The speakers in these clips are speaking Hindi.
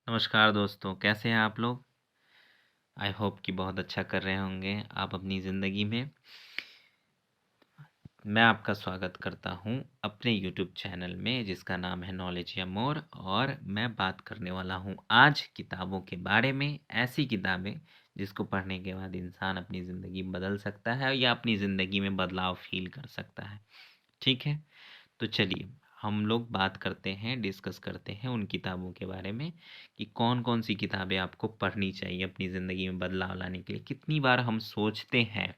नमस्कार दोस्तों, कैसे हैं आप लोग? आई होप कि बहुत अच्छा कर रहे होंगे आप अपनी ज़िंदगी में। मैं आपका स्वागत करता हूं अपने यूट्यूब चैनल में जिसका नाम है नॉलेज या मोर। और मैं बात करने वाला हूं आज किताबों के बारे में, ऐसी किताबें जिसको पढ़ने के बाद इंसान अपनी ज़िंदगी बदल सकता है या अपनी ज़िंदगी में बदलाव फ़ील कर सकता है। ठीक है? तो चलिए हम लोग बात करते हैं, डिस्कस करते हैं उन किताबों के बारे में कि कौन-कौन सी किताबें आपको पढ़नी चाहिए अपनी ज़िंदगी में बदलाव लाने के लिए। कितनी बार हम सोचते हैं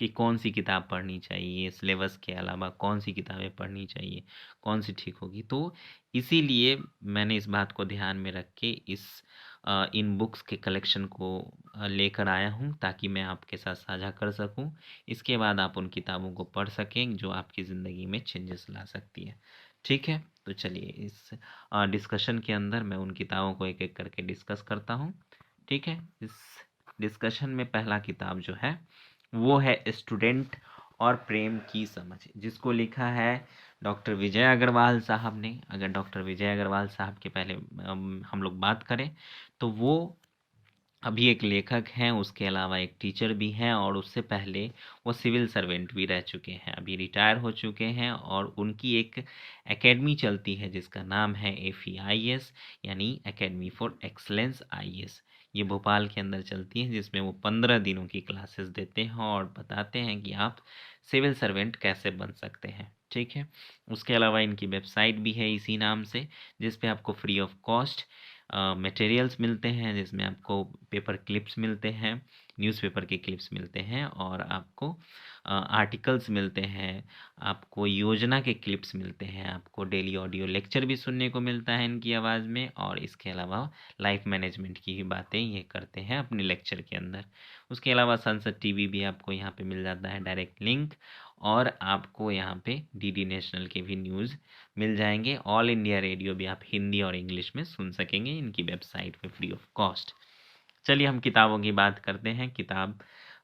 कि कौन सी किताब पढ़नी चाहिए, सिलेबस के अलावा कौन सी किताबें पढ़नी चाहिए, कौन सी ठीक होगी। तो इसीलिए मैंने इस बात को ध्यान में रख के इन बुक्स के कलेक्शन को लेकर आया हूँ ताकि मैं आपके साथ साझा कर सकूँ। इसके बाद आप उन किताबों को पढ़ सकें जो आपकी ज़िंदगी में चेंजेस ला सकती है। ठीक है? तो चलिए इस डिस्कशन के अंदर मैं उन किताबों को एक-एक करके डिस्कस करता हूँ। ठीक है? इस डिस्कशन में पहला किताब जो है वो है स्टूडेंट और प्रेम की समझ, जिसको लिखा है डॉक्टर विजय अग्रवाल साहब ने। अगर डॉक्टर विजय अग्रवाल साहब के पहले हम लोग बात करें तो वो अभी एक लेखक हैं, उसके अलावा एक टीचर भी हैं और उससे पहले वो सिविल सर्वेंट भी रह चुके हैं, अभी रिटायर हो चुके हैं। और उनकी एक एकेडमी चलती है जिसका नाम है AFI यानी एकेडमी फॉर एक्सलेंस IAS। ये भोपाल के अंदर चलती है जिसमें वो 15 दिनों की क्लासेस देते हैं और बताते हैं कि आप सिविल सर्वेंट कैसे बन सकते हैं। ठीक है? उसके अलावा इनकी वेबसाइट भी है इसी नाम से, जिस पे आपको फ्री ऑफ कॉस्ट मटेरियल्स मिलते हैं, जिसमें आपको पेपर क्लिप्स मिलते हैं, न्यूज़पेपर के क्लिप्स मिलते हैं और आपको आर्टिकल्स मिलते हैं, आपको योजना के क्लिप्स मिलते हैं, आपको डेली ऑडियो लेक्चर भी सुनने को मिलता है इनकी आवाज़ में। और इसके अलावा लाइफ मैनेजमेंट की भी बातें ये करते हैं अपने लेक्चर के अंदर। उसके अलावा संसद टीवी भी आपको यहाँ पे मिल जाता है डायरेक्ट लिंक। और आपको यहाँ पे DD नेशनल के भी न्यूज़ मिल जाएंगे। ऑल इंडिया रेडियो भी आप हिंदी और इंग्लिश में सुन सकेंगे इनकी वेबसाइट पे फ्री ऑफ कॉस्ट। चलिए हम किताबों की बात करते हैं।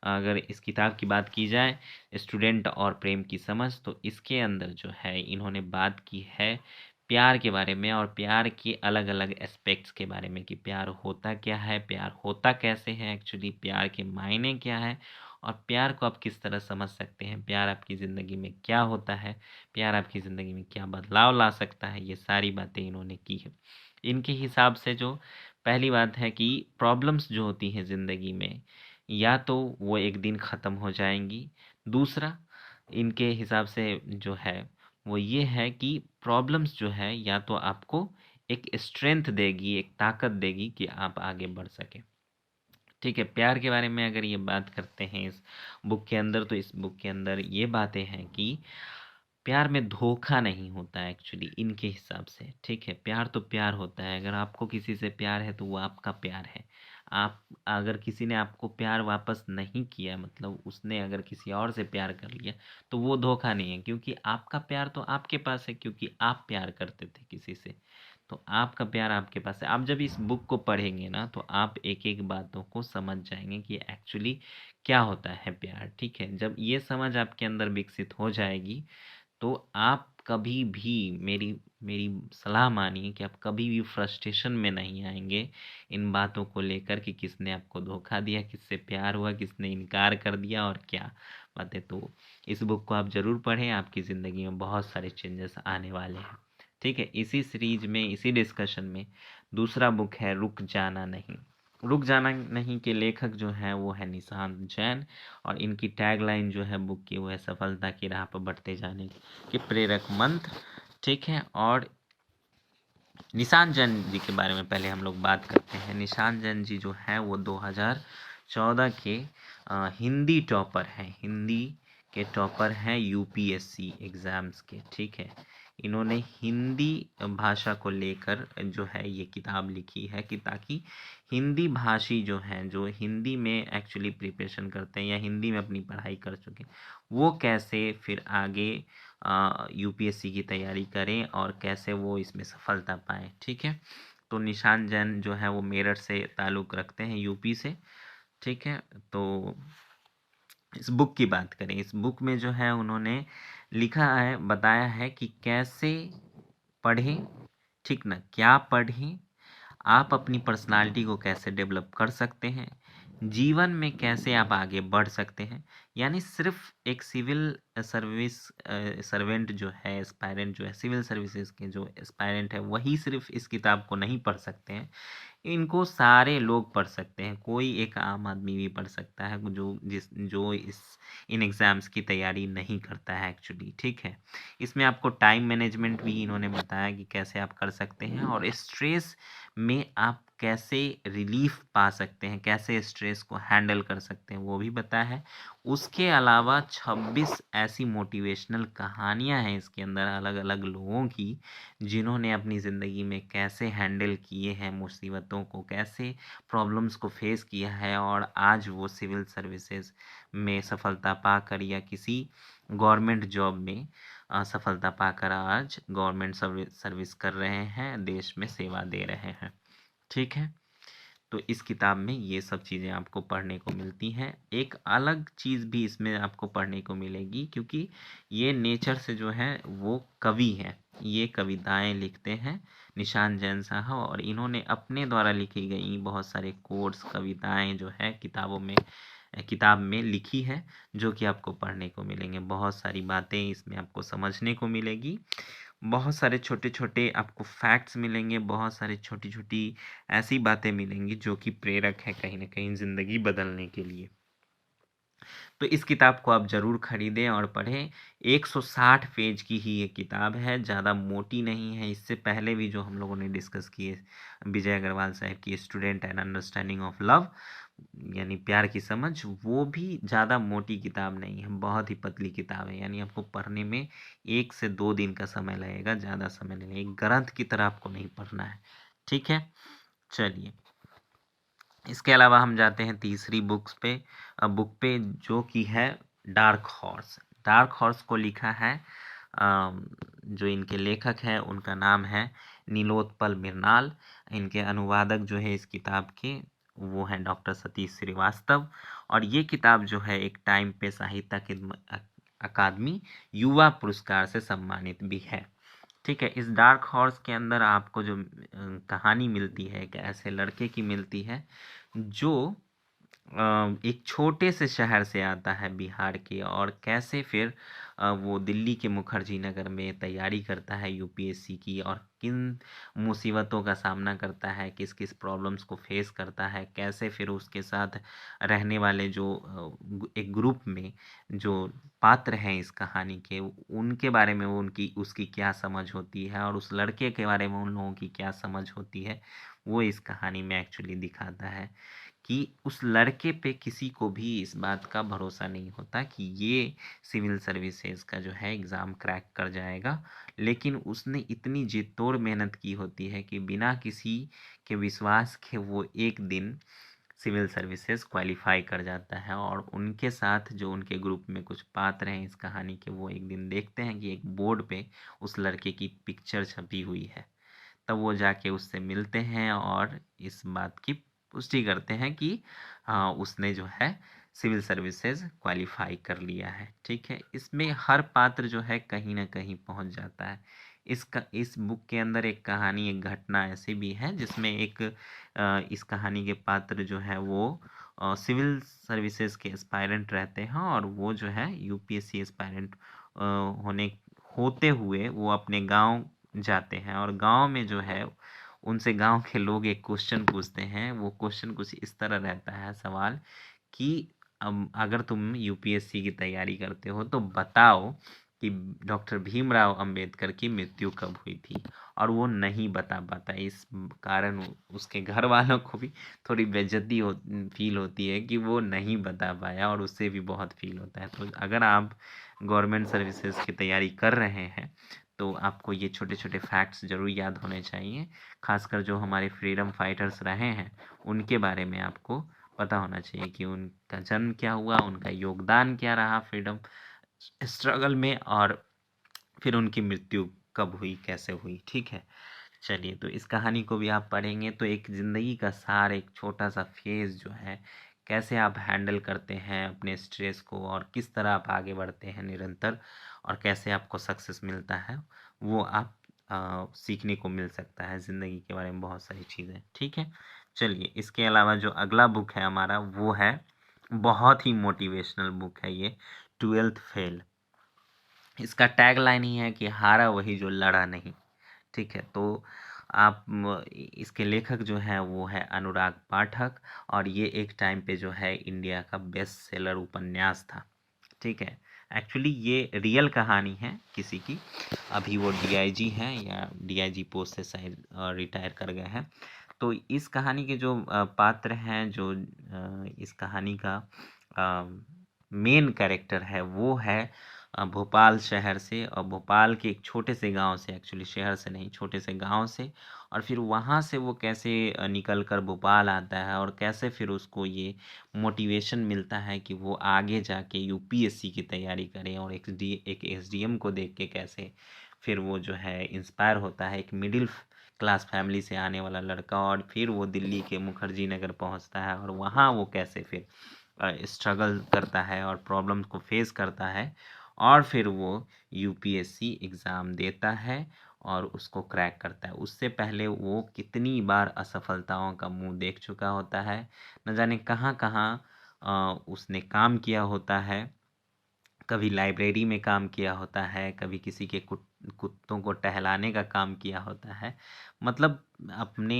अगर इस किताब की बात की जाए, स्टूडेंट और प्रेम की समझ, तो इसके अंदर जो है इन्होंने बात की है प्यार के बारे में और प्यार के अलग अलग एस्पेक्ट्स के बारे में कि प्यार होता क्या है, प्यार होता कैसे है, एक्चुअली प्यार के मायने क्या है और प्यार को आप किस तरह समझ सकते हैं, प्यार आपकी ज़िंदगी में क्या होता है, प्यार आपकी ज़िंदगी में क्या बदलाव ला सकता है। ये सारी बातें इन्होंने की है। इनके हिसाब से जो पहली बात है कि प्रॉब्लम्स जो होती हैं ज़िंदगी में, या तो वो एक दिन ख़त्म हो जाएंगी। दूसरा, इनके हिसाब से जो है वो ये है कि प्रॉब्लम्स जो है या तो आपको एक स्ट्रेंथ देगी, एक ताकत देगी कि आप आगे बढ़ सकें। ठीक है? प्यार के बारे में अगर ये बात करते हैं इस बुक के अंदर, तो इस बुक के अंदर ये बातें हैं कि प्यार में धोखा नहीं होता है एक्चुअली इनके हिसाब से। ठीक है? प्यार तो प्यार होता है। अगर आपको किसी से प्यार है तो वो आपका प्यार है। आप अगर किसी ने आपको प्यार वापस नहीं किया, मतलब उसने अगर किसी और से प्यार कर लिया, तो वो धोखा नहीं है, क्योंकि आपका प्यार तो आपके पास है, क्योंकि आप प्यार करते थे किसी से। तो आपका प्यार आपके पास है। आप जब इस बुक को पढ़ेंगे ना तो आप एक-एक बातों को समझ जाएँगे कि एक्चुअली क्या होता है प्यार। ठीक है? जब ये समझ आपके अंदर विकसित हो जाएगी तो आप कभी भी मेरी मेरी सलाह मानिए कि आप कभी भी फ्रस्ट्रेशन में नहीं आएँगे इन बातों को लेकर कि किसने आपको धोखा दिया, किससे प्यार हुआ, किसने इनकार कर दिया और क्या बातें। तो इस बुक को आप ज़रूर पढ़ें, आपकी ज़िंदगी में बहुत सारे चेंजेस आने वाले हैं। ठीक है? इसी सीरीज़ में, इसी डिस्कशन में दूसरा बुक है रुक जाना नहीं। रुक जाना नहीं के लेखक जो हैं वो है निशांत जैन। और इनकी टैगलाइन जो है बुक की वो है सफलता की राह पर बढ़ते जाने के प्रेरक मंत्र। ठीक है? और निशांत जैन जी के बारे में पहले हम लोग बात करते हैं। निशांत जैन जी जो हैं वो 2014 के हिंदी टॉपर हैं, हिंदी के टॉपर हैं UPSC एग्ज़ाम्स के। ठीक है? इन्होंने हिंदी भाषा को लेकर जो है ये किताब लिखी है कि ताकि हिंदी भाषी जो हैं, जो हिंदी में एक्चुअली प्रिपरेशन करते हैं या हिंदी में अपनी पढ़ाई कर चुके हैं, वो कैसे फिर आगे UPSC की तैयारी करें और कैसे वो इसमें सफलता पाएँ। ठीक है? तो निशांत जैन जो है वो मेरठ से ताल्लुक़ रखते हैं, UP से। ठीक है? तो इस बुक की बात करें, इस बुक में जो है उन्होंने लिखा है, बताया है कि कैसे पढ़ें, ठीक ना? क्या पढ़ें, आप अपनी पर्सनालिटी को कैसे डेवलप कर सकते हैं, जीवन में कैसे आप आगे बढ़ सकते हैं। यानी सिर्फ एक सिविल सर्विस सर्वेंट जो है, एस्पायरेंट जो है, सिविल सर्विसेज के जो एस्पायरेंट है, वही सिर्फ इस किताब को नहीं पढ़ सकते हैं। इनको सारे लोग पढ़ सकते हैं, कोई एक आम आदमी भी पढ़ सकता है जो इन एग्ज़ाम्स की तैयारी नहीं करता है एक्चुअली, ठीक है। इसमें आपको टाइम मैनेजमेंट भी इन्होंने बताया कि कैसे आप कर सकते हैं, और स्ट्रेस में आप कैसे रिलीफ पा सकते हैं, कैसे स्ट्रेस को हैंडल कर सकते हैं, वो भी बताया है। उसके अलावा 26 ऐसी मोटिवेशनल कहानियाँ हैं इसके अंदर अलग अलग लोगों की, जिन्होंने अपनी ज़िंदगी में कैसे हैंडल किए हैं मुसीबतों को, कैसे प्रॉब्लम्स को फेस किया है, और आज वो सिविल सर्विसेज में सफलता पाकर या किसी गवर्नमेंट जॉब में सफलता पाकर आज गवर्नमेंट सर्विस कर रहे हैं, देश में सेवा दे रहे हैं, ठीक है। तो इस किताब में ये सब चीज़ें आपको पढ़ने को मिलती हैं। एक अलग चीज़ भी इसमें आपको पढ़ने को मिलेगी, क्योंकि ये नेचर से जो है वो कवि हैं, ये कविताएं लिखते हैं निशान जैन साहब, और इन्होंने अपने द्वारा लिखी गई बहुत सारे कोट्स, कविताएं जो है किताब में लिखी है, जो कि आपको पढ़ने को मिलेंगे। बहुत सारी बातें इसमें आपको समझने को मिलेगी, बहुत सारे छोटे-छोटे आपको फैक्ट्स मिलेंगे, बहुत सारी छोटी-छोटी ऐसी बातें मिलेंगी जो कि प्रेरक है कहीं न कहीं ज़िंदगी बदलने के लिए। तो इस किताब को आप ज़रूर खरीदें और पढ़ें। 160 पेज की ही ये किताब है, ज़्यादा मोटी नहीं है। इससे पहले भी जो हम लोगों ने डिस्कस किए, विजय अग्रवाल साहब की student and understanding of love, यानी प्यार की समझ, वो भी ज़्यादा मोटी किताब नहीं है, बहुत ही पतली किताब है। यानी आपको पढ़ने में 1 से 2 दिन का समय लगेगा, ज़्यादा समय नहीं लगेगा। एक ग्रंथ की तरह आपको नहीं पढ़ना है, ठीक है। चलिए, इसके अलावा हम जाते हैं तीसरी बुक पे, जो कि है डार्क हॉर्स। डार्क हॉर्स को लिखा है जो इनके लेखक हैं उनका नाम है नीलोत्पल मिर्नाल। इनके अनुवादक जो है इस किताब के, वो हैं डॉक्टर सतीश श्रीवास्तव। और ये किताब जो है एक टाइम पे साहित्य अकादमी युवा पुरस्कार से सम्मानित भी है, ठीक है। इस डार्क हॉर्स के अंदर आपको जो कहानी मिलती है, एक ऐसे लड़के की मिलती है जो एक छोटे से शहर से आता है बिहार के, और कैसे फिर वो दिल्ली के मुखर्जी नगर में तैयारी करता है यूपीएससी की, और किन मुसीबतों का सामना करता है, किस किस प्रॉब्लम्स को फेस करता है, कैसे फिर उसके साथ रहने वाले जो एक ग्रुप में जो पात्र हैं इस कहानी के, उनके बारे में वो उनकी उसकी क्या समझ होती है, और उस लड़के के बारे में उन लोगों की क्या समझ होती है, वो इस कहानी में एक्चुअली दिखाता है कि उस लड़के पे किसी को भी इस बात का भरोसा नहीं होता कि ये सिविल सर्विसेज का जो है एग्ज़ाम क्रैक कर जाएगा। लेकिन उसने इतनी जी-तोड़ मेहनत की होती है कि बिना किसी के विश्वास के वो एक दिन सिविल सर्विसेज क्वालिफ़ाई कर जाता है, और उनके साथ जो उनके ग्रुप में कुछ पात्र हैं इस कहानी के, वो एक दिन देखते हैं कि एक बोर्ड पे उस लड़के की पिक्चर छपी हुई है। तब वो जाके उससे मिलते हैं और इस बात की पुष्टि करते हैं कि हाँ, उसने जो है सिविल सर्विसेज क्वालिफाई कर लिया है, ठीक है। इसमें हर पात्र जो है कहीं न कहीं पहुंच जाता है। इस बुक के अंदर एक कहानी, एक घटना ऐसी भी है जिसमें इस कहानी के पात्र जो है वो सिविल सर्विसेज के एस्पायरेंट रहते हैं, और वो जो है यूपीएससी एस्पायरेंट होने होते हुए वो अपने गांव जाते हैं, और गांव में जो है उनसे गांव के लोग एक क्वेश्चन पूछते हैं। वो क्वेश्चन कुछ इस तरह रहता है, सवाल कि अगर तुम यूपीएससी की तैयारी करते हो तो बताओ कि डॉक्टर भीमराव अंबेडकर की मृत्यु कब हुई थी। और वो नहीं बता पाता, इस कारण उसके घर वालों को भी थोड़ी बेइज्जती फील होती है कि वो नहीं बता पाया, और उससे भी बहुत फील होता है। तो अगर आप गवर्नमेंट सर्विसेज की तैयारी कर रहे हैं तो आपको ये छोटे छोटे फैक्ट्स ज़रूर याद होने चाहिए। खासकर जो हमारे फ्रीडम फाइटर्स रहे हैं उनके बारे में आपको पता होना चाहिए कि उनका जन्म क्या हुआ, उनका योगदान क्या रहा फ्रीडम स्ट्रगल में, और फिर उनकी मृत्यु कब हुई, कैसे हुई, ठीक है। चलिए, तो इस कहानी को भी आप पढ़ेंगे तो एक ज़िंदगी का सार, एक छोटा सा फेज़ जो है, कैसे आप हैंडल करते हैं अपने स्ट्रेस को, और किस तरह आप आगे बढ़ते हैं निरंतर, और कैसे आपको सक्सेस मिलता है, वो आप सीखने को मिल सकता है ज़िंदगी के बारे में बहुत सारी चीज़ें। ठीक है, चलिए इसके अलावा जो अगला बुक है हमारा वो है, बहुत ही मोटिवेशनल बुक है ये, ट्वेल्थ फेल। इसका टैगलाइन ही है कि हारा वही जो लड़ा नहीं। ठीक है, तो आप इसके लेखक जो हैं वो है अनुराग पाठक, और ये एक टाइम पे जो है इंडिया का बेस्ट सेलर उपन्यास था। ठीक है, एक्चुअली ये रियल कहानी है किसी की। अभी वो डीआईजी हैं या डीआईजी पोस्ट से शायद रिटायर कर गए हैं। तो इस कहानी के जो पात्र हैं, जो इस कहानी का मेन कैरेक्टर है वो है भोपाल शहर से, और भोपाल के एक छोटे से गांव से, एक्चुअली शहर से नहीं, छोटे से गांव से। और फिर वहाँ से वो कैसे निकल कर भोपाल आता है, और कैसे फिर उसको ये मोटिवेशन मिलता है कि वो आगे जाके यूपीएससी की तैयारी करे, और एक एसडीएम को देख के कैसे फिर वो जो है इंस्पायर होता है, एक मिडिल क्लास फैमिली से आने वाला लड़का, और फिर वो दिल्ली के मुखर्जी नगर पहुंचता है, और वहाँ वो कैसे फिर स्ट्रगल करता है और प्रॉब्लम्स को फेस करता है, और फिर वो यूपीएससी एग्ज़ाम देता है और उसको क्रैक करता है। उससे पहले वो कितनी बार असफलताओं का मुंह देख चुका होता है, न जाने कहाँ कहाँ उसने काम किया होता है। कभी लाइब्रेरी में काम किया होता है, कभी किसी के कुत्तों को टहलाने का काम किया होता है। मतलब अपने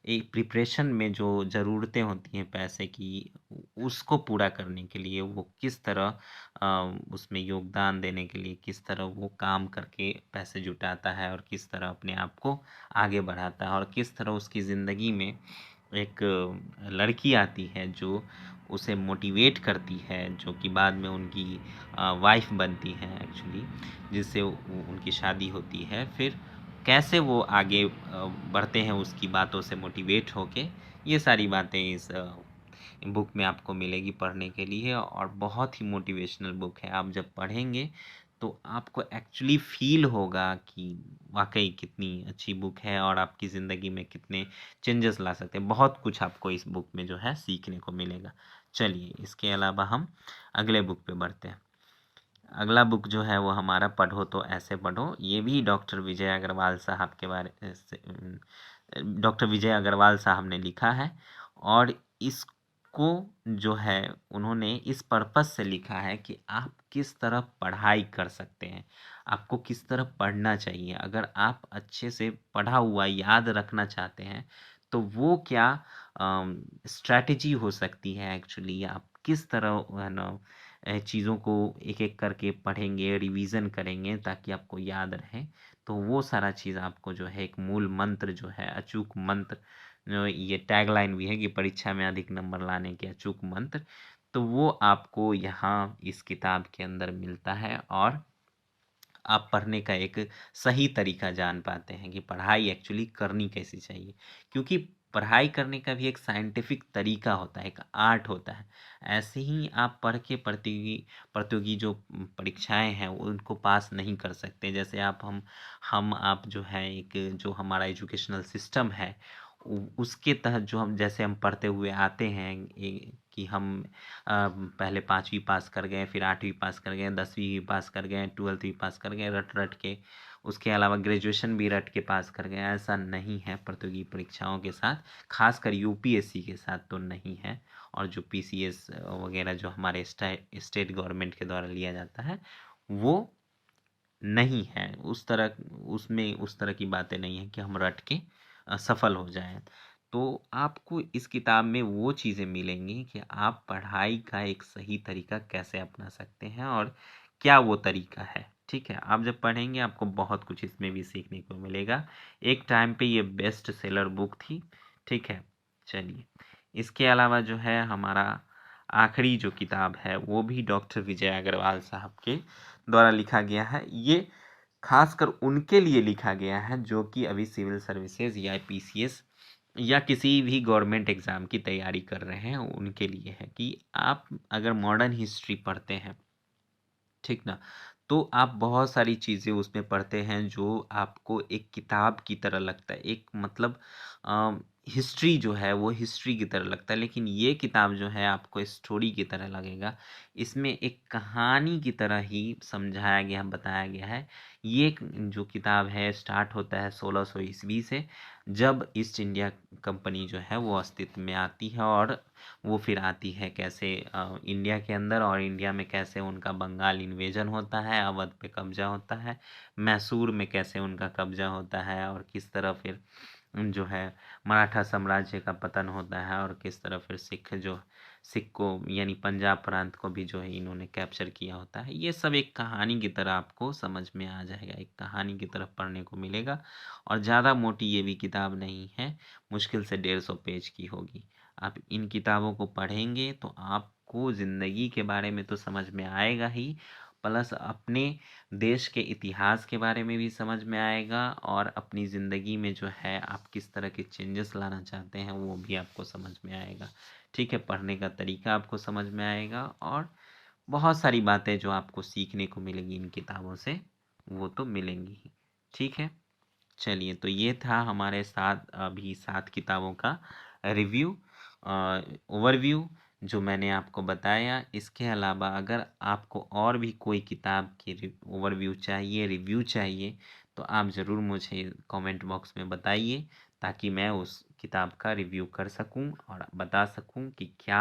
एक प्रिपरेशन में जो ज़रूरतें होती हैं पैसे की, उसको पूरा करने के लिए वो किस तरह उसमें योगदान देने के लिए किस तरह वो काम करके पैसे जुटाता है, और किस तरह अपने आप को आगे बढ़ाता है, और किस तरह उसकी ज़िंदगी में एक लड़की आती है जो उसे मोटिवेट करती है, जो कि बाद में उनकी वाइफ बनती है एक्चुअली, जिससे उनकी शादी होती है। फिर कैसे वो आगे बढ़ते हैं उसकी बातों से मोटिवेट होके, ये सारी बातें इस बुक में आपको मिलेगी पढ़ने के लिए, और बहुत ही मोटिवेशनल बुक है। आप जब पढ़ेंगे तो आपको एक्चुअली फ़ील होगा कि वाक़ई कितनी अच्छी बुक है, और आपकी ज़िंदगी में कितने चेंजेस ला सकते हैं। बहुत कुछ आपको इस बुक में जो है सीखने को मिलेगा। चलिए इसके अलावा हम अगले बुक पे बढ़ते हैं। अगला बुक जो है वो हमारा पढ़ो तो ऐसे पढ़ो। ये भी डॉक्टर विजय अग्रवाल साहब के बारे से डॉक्टर विजय अग्रवाल साहब ने लिखा है, और इसको जो है उन्होंने इस पर्पस से लिखा है कि आप किस तरह पढ़ाई कर सकते हैं, आपको किस तरह पढ़ना चाहिए। अगर आप अच्छे से पढ़ा हुआ याद रखना चाहते हैं तो वो क्या स्ट्रैटेजी हो सकती है एक्चुअली, आप किस तरह है ना चीज़ों को एक एक करके पढ़ेंगे, रिवीजन करेंगे ताकि आपको याद रहे। तो वो सारा चीज़ आपको जो है एक मूल मंत्र जो है, अचूक मंत्र, जो ये टैगलाइन भी है कि परीक्षा में अधिक नंबर लाने के अचूक मंत्र, तो वो आपको यहाँ इस किताब के अंदर मिलता है, और आप पढ़ने का एक सही तरीका जान पाते हैं कि पढ़ाई एक्चुअली करनी कैसी चाहिए। क्योंकि पढ़ाई करने का भी एक साइंटिफिक तरीका होता है, एक आर्ट होता है। ऐसे ही आप पढ़ के प्रतियोगी प्रतियोगी जो परीक्षाएँ हैं उनको पास नहीं कर सकते। जैसे हम आप जो है एक जो हमारा एजुकेशनल सिस्टम है उसके तहत जो हम जैसे हम पढ़ते हुए आते हैं, कि हम पहले 5वीं पास कर गए, फिर 8वीं पास कर गए, 10वीं भी पास कर गए, 12th भी पास कर गए रट रट के, उसके अलावा ग्रेजुएशन भी रट के पास कर गए। ऐसा नहीं है प्रतियोगी परीक्षाओं के साथ, खासकर यूपीएससी के साथ तो नहीं है। और जो पीसीएस वगैरह जो हमारे स्टेट गवर्नमेंट के द्वारा लिया जाता है वो नहीं है उस तरह, उसमें उस तरह की बातें नहीं है कि हम रट के सफल हो जाएं। तो आपको इस किताब में वो चीज़ें मिलेंगी कि आप पढ़ाई का एक सही तरीका कैसे अपना सकते हैं, और क्या वो तरीका है। ठीक है, आप जब पढ़ेंगे आपको बहुत कुछ इसमें भी सीखने को मिलेगा। एक टाइम पे ये बेस्ट सेलर बुक थी। ठीक है, चलिए इसके अलावा जो है हमारा आखिरी जो किताब है वो भी डॉक्टर विजय अग्रवाल साहब के द्वारा लिखा गया है। ये खासकर उनके लिए लिखा गया है जो कि अभी सिविल सर्विसेज या पीसीएस या किसी भी गवर्नमेंट एग्ज़ाम की तैयारी कर रहे हैं, उनके लिए है कि आप अगर मॉडर्न हिस्ट्री पढ़ते हैं, ठीक ना, तो आप बहुत सारी चीज़ें उसमें पढ़ते हैं जो आपको एक किताब की तरह लगता है। एक मतलब हिस्ट्री जो है वो हिस्ट्री की तरह लगता है, लेकिन ये किताब जो है आपको स्टोरी की तरह लगेगा। इसमें एक कहानी की तरह ही समझाया गया, बताया गया है। ये जो किताब है स्टार्ट होता है 1600 ईस्वी से, जब ईस्ट इंडिया कंपनी जो है वो अस्तित्व में आती है, और वो फिर आती है कैसे इंडिया के अंदर, और इंडिया में कैसे उनका बंगाल इन्वेजन होता है, अवध पे कब्जा होता है, मैसूर में कैसे उनका कब्जा होता है, और किस तरह फिर जो है मराठा साम्राज्य का पतन होता है, और किस तरह फिर सिख को यानी पंजाब प्रांत को भी जो है इन्होंने कैप्चर किया होता है। ये सब एक कहानी की तरह आपको समझ में आ जाएगा, एक कहानी की तरह पढ़ने को मिलेगा। और ज़्यादा मोटी ये भी किताब नहीं है, मुश्किल से 150 पेज की होगी। आप इन किताबों को पढ़ेंगे तो आपको ज़िंदगी के बारे में तो समझ में आएगा ही, प्लस अपने देश के इतिहास के बारे में भी समझ में आएगा, और अपनी ज़िंदगी में जो है आप किस तरह के चेंजेस लाना चाहते हैं वो भी आपको समझ में आएगा। ठीक है, पढ़ने का तरीका आपको समझ में आएगा, और बहुत सारी बातें जो आपको सीखने को मिलेंगी इन किताबों से, वो तो मिलेंगी ही। ठीक है, चलिए, तो ये था हमारे साथ अभी 7 किताबों का रिव्यू, ओवरव्यू जो मैंने आपको बताया। इसके अलावा अगर आपको और भी कोई किताब की ओवरव्यू चाहिए, रिव्यू चाहिए, तो आप ज़रूर मुझे कमेंट बॉक्स में बताइए, ताकि मैं उस किताब का रिव्यू कर सकूं और बता सकूं कि क्या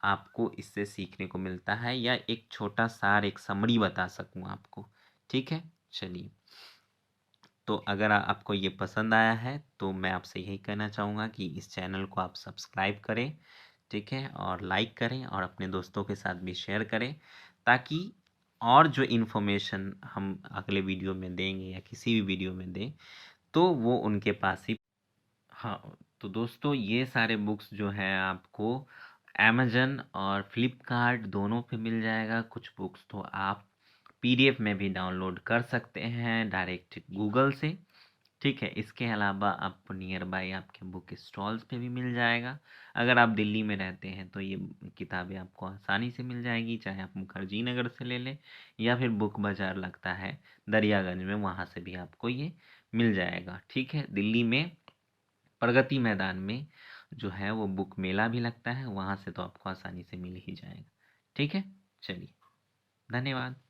आपको इससे सीखने को मिलता है, या एक छोटा सार, एक समरी बता सकूं आपको। ठीक है, चलिए, तो अगर आपको ये पसंद आया है तो मैं आपसे यही कहना चाहूँगा कि इस चैनल को आप सब्सक्राइब करें, ठीक है, और लाइक करें, और अपने दोस्तों के साथ भी शेयर करें, ताकि और जो इन्फॉर्मेशन हम अगले वीडियो में देंगे या किसी भी वीडियो में दें, तो वो उनके पास ही। हाँ, तो दोस्तों ये सारे बुक्स जो हैं आपको अमेजन और फ्लिपकार्ट दोनों पे मिल जाएगा। कुछ बुक्स तो आप पीडीएफ में भी डाउनलोड कर सकते हैं डायरेक्ट गूगल से। ठीक है, इसके अलावा आपको नियर बाय आपके बुक स्टॉल्स पे भी मिल जाएगा। अगर आप दिल्ली में रहते हैं तो ये किताबें आपको आसानी से मिल जाएगी, चाहे आप मुखर्जी नगर से ले लें, या फिर बुक बाज़ार लगता है दरियागंज में, वहाँ से भी आपको ये मिल जाएगा। ठीक है, दिल्ली में प्रगति मैदान में जो है वो बुक मेला भी लगता है, वहाँ से तो आपको आसानी से मिल ही जाएगा। ठीक है, चलिए, धन्यवाद।